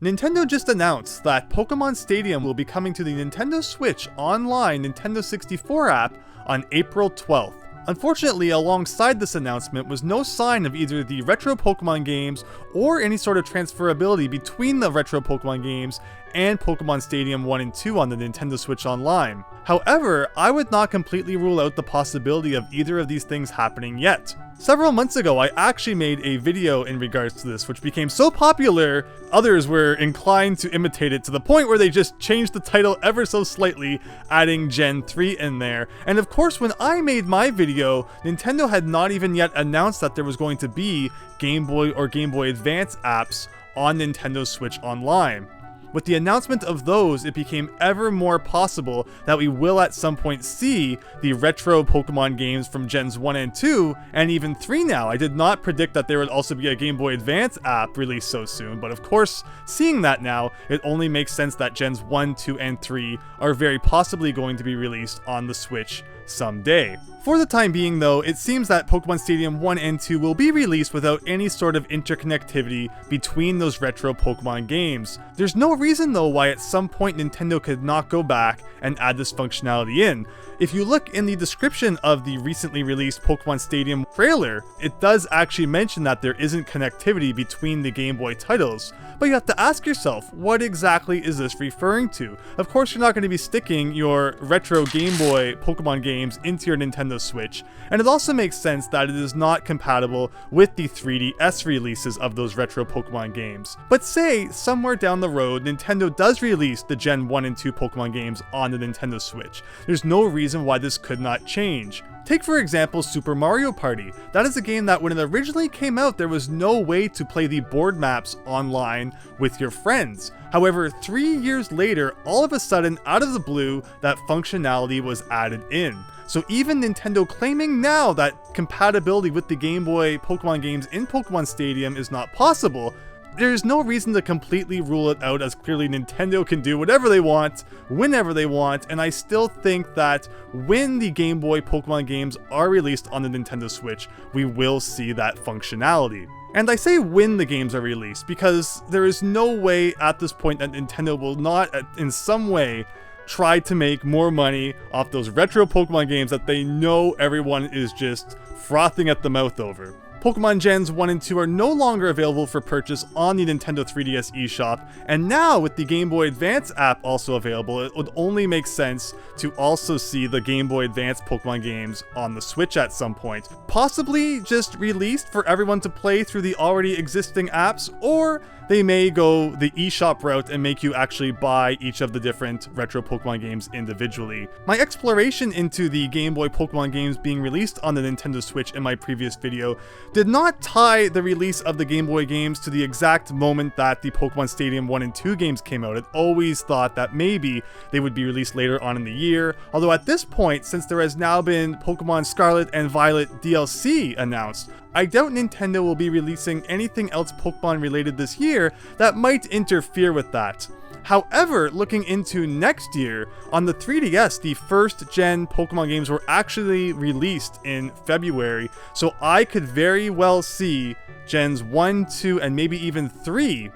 Nintendo just announced that Pokemon Stadium will be coming to the Nintendo Switch Online Nintendo 64 app on April 12th. Unfortunately, alongside this announcement was no sign of either the retro Pokemon games or any sort of transferability between the retro Pokemon games and Pokemon Stadium 1 and 2 on the Nintendo Switch Online. However, I would not completely rule out the possibility of either of these things happening yet. Several months ago, I actually made a video in regards to this, which became so popular, others were inclined to imitate it to the point where they just changed the title ever so slightly, adding Gen 3 in there. And of course, when I made my video, Nintendo had not even yet announced that there was going to be Game Boy or Game Boy Advance apps on Nintendo Switch Online. With the announcement of those, it became ever more possible that we will at some point see the retro Pokemon games from Gens 1 and 2, and even 3 now. I did not predict that there would also be a Game Boy Advance app released so soon, but of course, seeing that now, it only makes sense that Gens 1, 2, and 3 are very possibly going to be released on the Switch someday. For the time being though, it seems that Pokemon Stadium 1 and 2 will be released without any sort of interconnectivity between those retro Pokemon games. There's no reason though why at some point Nintendo could not go back and add this functionality in. If you look in the description of the recently released Pokemon Stadium trailer, it does actually mention that there isn't connectivity between the Game Boy titles. But you have to ask yourself, what exactly is this referring to? Of course, you're not going to be sticking your retro Game Boy Pokemon games into your Nintendo Switch, and it also makes sense that it is not compatible with the 3DS releases of those retro Pokemon games. But say, somewhere down the road, Nintendo does release the Gen 1 and 2 Pokemon games on the Nintendo Switch. There's no reason why this could not change. Take for example Super Mario Party. That is a game that when it originally came out, there was no way to play the board maps online with your friends. However, 3 years later, all of a sudden, out of the blue, that functionality was added in. So even Nintendo claiming now that compatibility with the Game Boy Pokemon games in Pokemon Stadium is not possible, there's no reason to completely rule it out, as clearly Nintendo can do whatever they want, whenever they want, and I still think that when the Game Boy Pokemon games are released on the Nintendo Switch, we will see that functionality. And I say when the games are released, because there is no way at this point that Nintendo will not, in some way, try to make more money off those retro Pokemon games that they know everyone is just frothing at the mouth over. Pokemon Gens 1 and 2 are no longer available for purchase on the Nintendo 3DS eShop, and now with the Game Boy Advance app also available, it would only make sense to also see the Game Boy Advance Pokemon games on the Switch at some point. Possibly just released for everyone to play through the already existing apps, or they may go the eShop route and make you actually buy each of the different retro Pokemon games individually. My exploration into the Game Boy Pokemon games being released on the Nintendo Switch in my previous video did not tie the release of the Game Boy games to the exact moment that the Pokemon Stadium 1 and 2 games came out. It always thought that maybe they would be released later on in the year, although at this point, since there has now been Pokemon Scarlet and Violet DLC announced, I doubt Nintendo will be releasing anything else Pokemon related this year that might interfere with that. However, looking into next year, on the 3DS, the first gen Pokemon games were actually released in February, so I could very well see Gens 1, 2, and maybe even 3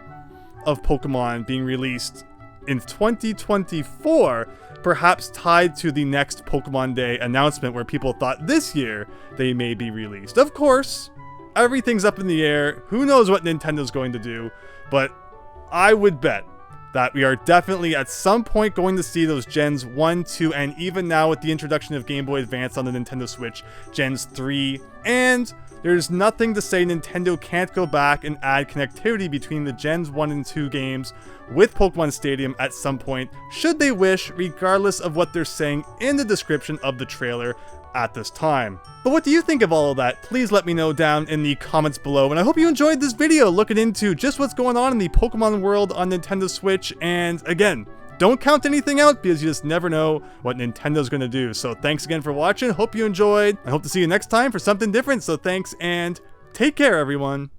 of Pokemon being released in 2024, perhaps tied to the next Pokemon Day announcement where people thought this year they may be released. Of course, everything's up in the air. Who knows what Nintendo's going to do, but I would bet that we are definitely at some point going to see those Gens 1, 2, and even now with the introduction of Game Boy Advance on the Nintendo Switch, Gens 3, and there's nothing to say Nintendo can't go back and add connectivity between the Gens 1 and 2 games with Pokemon Stadium at some point, should they wish, regardless of what they're saying in the description of the trailer at this time. But what do you think of all of that? Please let me know down in the comments below, and I hope you enjoyed this video looking into just what's going on in the Pokemon world on Nintendo Switch, and again, don't count anything out because you just never know what Nintendo's going to do. So thanks again for watching, hope you enjoyed, I hope to see you next time for something different, so thanks and take care everyone.